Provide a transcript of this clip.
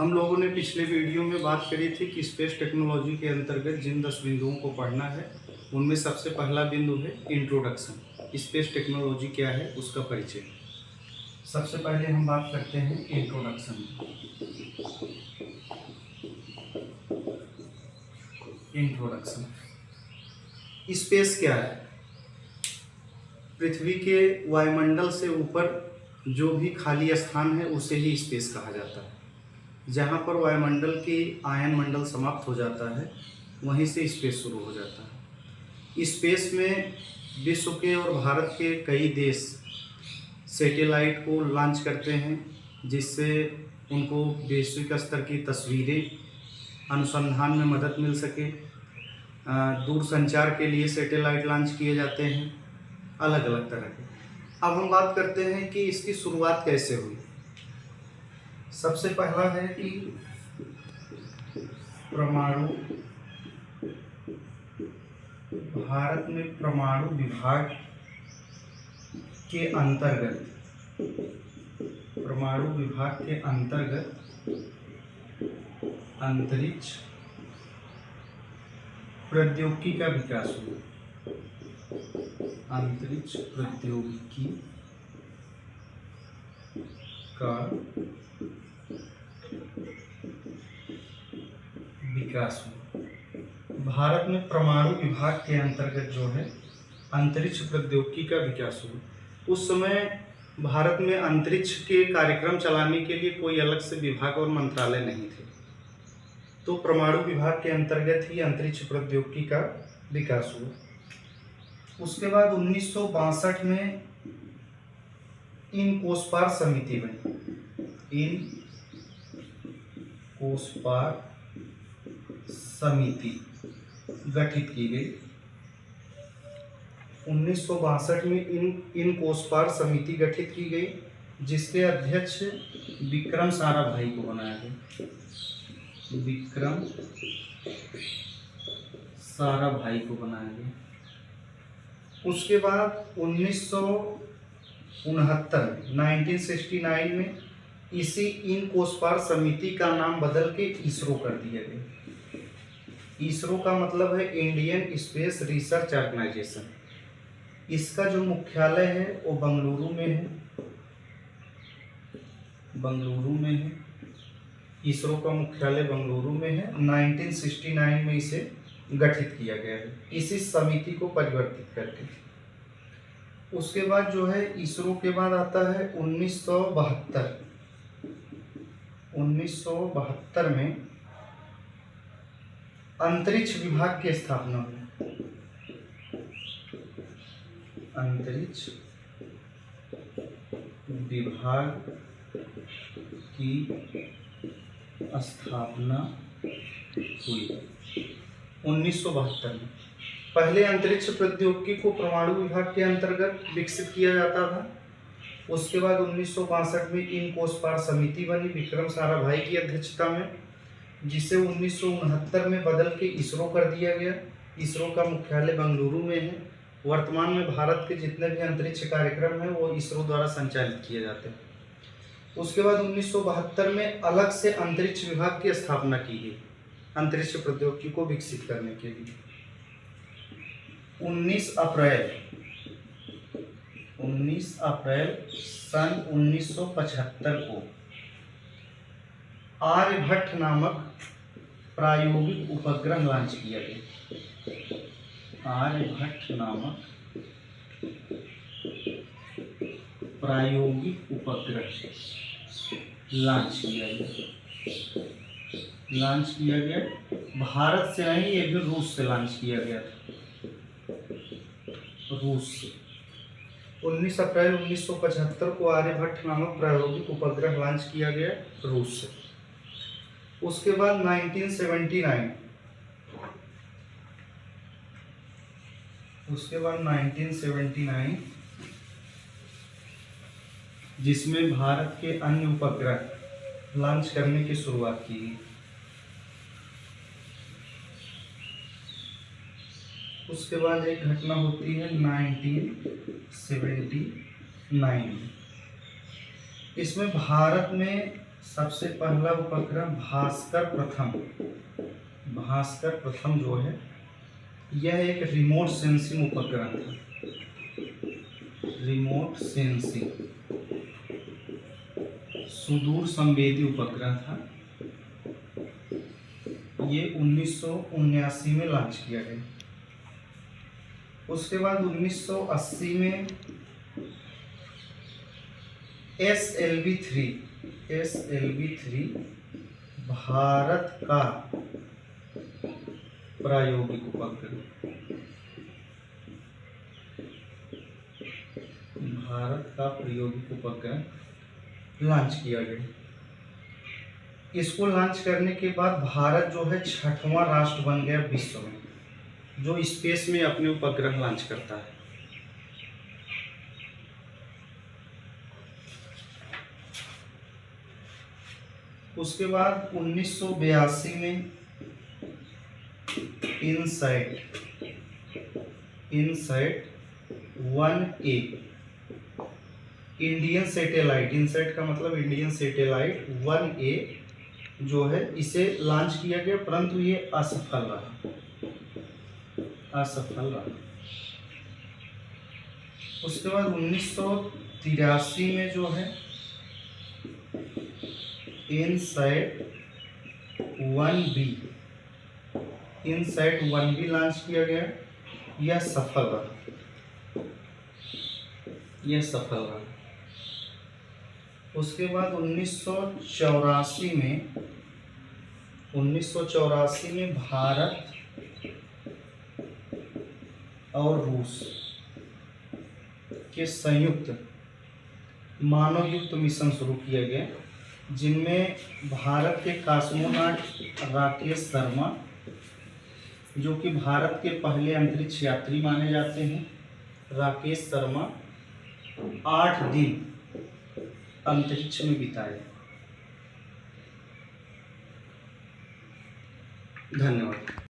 हम लोगों ने पिछले वीडियो में बात करी थी कि स्पेस टेक्नोलॉजी के अंतर्गत जिन 10 बिंदुओं को पढ़ना है उनमें सबसे पहला बिंदु है इंट्रोडक्शन। स्पेस टेक्नोलॉजी क्या है उसका परिचय। सबसे पहले हम बात करते हैं इंट्रोडक्शन। इंट्रोडक्शन स्पेस क्या है? पृथ्वी के वायुमंडल से ऊपर जो भी खाली स्थान है उसे ही स्पेस कहा जाता है। जहाँ पर वायुमंडल की आयन मंडल समाप्त हो जाता है वहीं से स्पेस शुरू हो जाता है। स्पेस में विश्व के और भारत के कई देश सैटेलाइट को लॉन्च करते हैं जिससे उनको वैश्विक स्तर की तस्वीरें अनुसंधान में मदद मिल सके। दूर संचार के लिए सैटेलाइट लॉन्च किए जाते हैं अलग अलग तरह के। अब हम बात करते हैं कि इसकी शुरुआत कैसे हुई। सबसे पहला है कि परमाणु, भारत में परमाणु विभाग के अंतर्गत, परमाणु विभाग के अंतर्गत अंतरिक्ष प्रौद्योगिकी का विकास हुआ। अंतरिक्ष प्रौद्योगिकी का विकास हुआ। भारत में परमाणु विभाग के अंतर्गत जो है अंतरिक्ष प्रौद्योगिकी का विकास हुआ। उस समय भारत में अंतरिक्ष के कार्यक्रम चलाने के लिए कोई अलग से विभाग और मंत्रालय नहीं थे, तो परमाणु विभाग के अंतर्गत ही अंतरिक्ष प्रौद्योगिकी का विकास हुआ। उसके बाद 1962 में इनकोस्पार समिति बनी। इनकोस्पार समिति गठित की गई। 1962 में इनकोस्पार समिति गठित की गई जिसके अध्यक्ष विक्रम साराभाई को बनाया गया। विक्रम साराभाई को बनाया गया। उसके बाद 1969 में इसी इनकोस्पार समिति का नाम बदल के इसरो कर दिया गया। इसरो का मतलब है इंडियन स्पेस रिसर्च ऑर्गेनाइजेशन। इसका जो मुख्यालय है वो बंगलुरु में है। बंगलुरु में है। इसरो का मुख्यालय बंगलुरु में है। 1969 में इसे गठित किया गया है इसी समिति को परिवर्तित करके। उसके बाद जो है इसरो के बाद आता है 1972 में अंतरिक्ष विभाग की स्थापना हुई। अंतरिक्ष विभाग की स्थापना हुई 1972 में। पहले अंतरिक्ष प्रौद्योगिकी को परमाणु विभाग के अंतर्गत विकसित किया जाता था। उसके बाद 1962 में इनकोस्पार समिति बनी विक्रम साराभाई की अध्यक्षता में, जिसे 1969 में बदल के इसरो कर दिया गया। इसरो का मुख्यालय बेंगलुरु में है। वर्तमान में भारत के जितने भी अंतरिक्ष कार्यक्रम हैं वो इसरो द्वारा संचालित किए जाते हैं। उसके बाद 1972 में अलग से अंतरिक्ष विभाग की स्थापना की गई अंतरिक्ष प्रौद्योगिकी को विकसित करने के लिए। 19 अप्रैल सन 1975 को आर्यभट्ट नामक प्रायोगिक उपग्रह लॉन्च किया गया। आर्यभट्ट नामक प्रायोगिक उपग्रह लॉन्च किया गया। भारत से नहीं, ये भी रूस से लॉन्च किया गया था। रूस से 19 अप्रैल 1975 को आर्यभट्ट नामक प्रायोगिक उपग्रह लॉन्च किया गया रूस से। उसके बाद 1979 जिसमें भारत के अन्य उपग्रह लॉन्च करने की शुरुआत की गई। उसके बाद एक घटना होती है 1979 में। इसमें भारत में सबसे पहला उपग्रह भास्कर प्रथम जो है यह एक रिमोट सेंसिंग उपग्रह था। रिमोट सेंसिंग सुदूर संवेदी उपग्रह था। ये 1979 में लॉन्च किया गया। उसके बाद 1980 में SLV-3 भारत का प्रायोगिक उपग्रह लॉन्च किया गया। इसको लॉन्च करने के बाद भारत जो है 6वां राष्ट्र बन गया विश्व में जो स्पेस में अपने उपग्रह लॉन्च करता है। उसके बाद 1982 में INSAT 1A Indian satellite, INSAT का मतलब इंडियन सैटेलाइट 1A जो है इसे लॉन्च किया गया, परंतु ये असफल रहा। उसके बाद 1983 में जो है इनसैट 1B लॉन्च किया गया। यह सफल रहा। उसके बाद 1984 में भारत और रूस के संयुक्त मानवयुक्त मिशन शुरू किया गया, जिनमें भारत के कॉस्मोनॉट राकेश शर्मा जो कि भारत के पहले अंतरिक्ष यात्री माने जाते हैं, राकेश शर्मा 8 दिन अंतरिक्ष में बिताए। धन्यवाद।